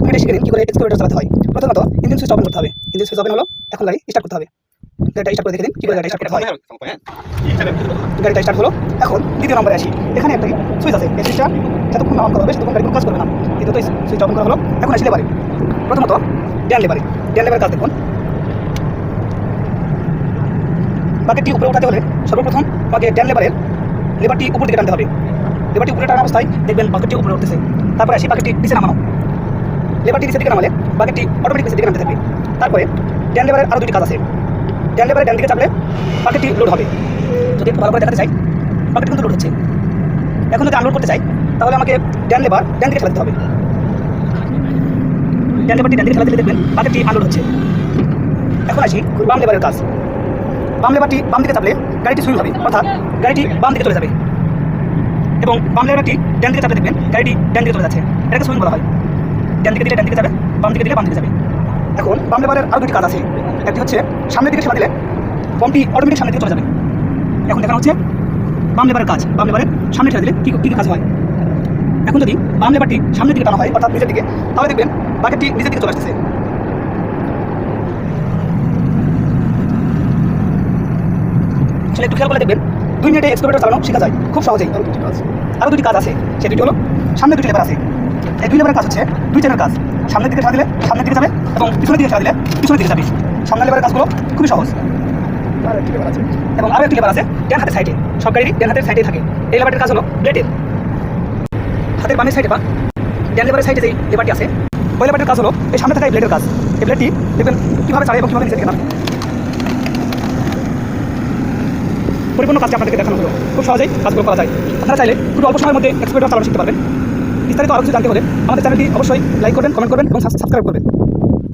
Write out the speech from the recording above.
1 মিনিটে শিখে নিন কী করে এক্সকাভেটর চালাতে হয়। প্রথমত ইঞ্জিন সুইচ ওপেন করতে হবে। ইঞ্জিন সুইচ ওপেন হলো, এখন গাড়ি স্টার্ট করতে হবে। গাড়িটা স্টার্ট করে দেখে দিন কী করে গাড়ি স্টার্ট করতে হয়। গাড়িটা স্টার্ট হলো। এখন দ্বিতীয় নম্বরে আসি। এখানে একটা সুইচ আছে, এই সুইচটা যতক্ষণ অন করা হবে ততক্ষণ গাড়ি কোনো কাজ করবে না। দ্বিতীয়ত সুইচটা ওপেন করা হলো। এখন আসি লেবারে। প্রথমত ড্যান লেবারের কাজ দেখুন। বাকেটটি উপরে উঠাতে হলে সর্বপ্রথম আমাকে ড্যান লেবারটি উপর দিকে টানতে হবে। লেবারটি উপরে টানা অবস্থায় দেখবেন বাকেটটি উপরে উঠতেছে। তারপরে আসি বাকেটটি নিচে নামানো। লেবারটি নিচের দিকে নামালে বাকেটটি অটোমেটিক নিচের দিকে নামতে থাকবে। তারপরে ড্যান লেবারের আরও দুটি কাজ আছে। ড্যান লেবারের ডান দিকে চাপলে বাকেটটি লোড হবে। যদি একটু ভালো করে দেখাতে চাই, বাকেট কিন্তু লোড হচ্ছে। এখন যদি আনলোড করতে চাই তাহলে আমাকে ড্যান লেবার ডান দিকে ঠেলাতে হবে। ড্যান লেবারটি ডান দিকে ঠেলাতে দেখবেন বাকেটটি আনলোড হচ্ছে। এখন আসি বাম লেবারের কাজ। বাম লেবারটি বাম দিকে চাপলে গাড়িটি সুইং হবে, অর্থাৎ গাড়িটি বাম দিকে চলে যাবে। এবং বাম লেবারটি ডান দিকে চাপলে দেখবেন গাড়িটি ডান দিকে চলে যাচ্ছে। এটাকে সুইং বলা হয়। ডান দিকে দিলে ডান দিকে যাবে, বাম দিকে দিলে বাম দিকে যাবে। এখন বাম লেবারের আরও দুটি কাজ আছে। একটি হচ্ছে সামনের দিকে ঠেলা দিলে পম্পটি অটোমেটিক সামনের দিকে চলে যাবে। এখন দেখানো হচ্ছে বাম লেবারের কাজ। বাম লেবারের সামনে ঠেলা দিলে কী কাজ হয়। এখন যদি বাম লেবারটি সামনের দিকে টানা হয়, অর্থাৎ নিচের দিকে, তাহলে দেখবেন বাকেটটি নিচের দিকে চলে আসতেছে। আসলে একটু খেয়াল করে দেখবেন 2 মিনিটে এক্সকাভেটর চালানো শেখা যায় খুব সহজেই। আরও দুটি কাজ আছে। সেই দুটি হলো সামনে দুটি লেবার আছে। এই 2 লেবারের কাজ হচ্ছে 2 চেনের কাজ। সামনের দিকে ঠেলা দিলে সামনের দিকে যাবে এবং পিছনের দিকে ঠেলা দিলে পিছনের দিকে যাবে। সামনের লেবারের কাজগুলো খুবই সহজ। এবং আরও একটি লেবার আছে ডান হাতের সাইডে। সব গাড়িরই ডান হাতের সাইডে থাকে। এই লেবারটির কাজ হলো ব্লেডের। হাতের বামের সাইডে বা ডান লেবারের সাইডে যেই লেবারটি আছে, ওই লেবারটির কাজ হলো এই সামনে থাকা এই ব্লেডের কাজ। এই ব্লেডটি দেখবেন কীভাবে চালায় এবং কীভাবে নিচে দিকে নামে। পরিপূর্ণ কাজটি আপনাদেরকে দেখানো হলো। খুব সহজেই কাজগুলো করা যায়। আপনারা চাইলে খুব অল্প সময়ের মধ্যে এক্সকাভেটর চালানো শিখতে পারবেন। বিস্তারিত আরও কিছু জানতে হলে আমাদের চ্যানেলটি অবশ্যই লাইক করবেন, কমেন্ট করবেন এবং সাবস্ক্রাইব করবেন।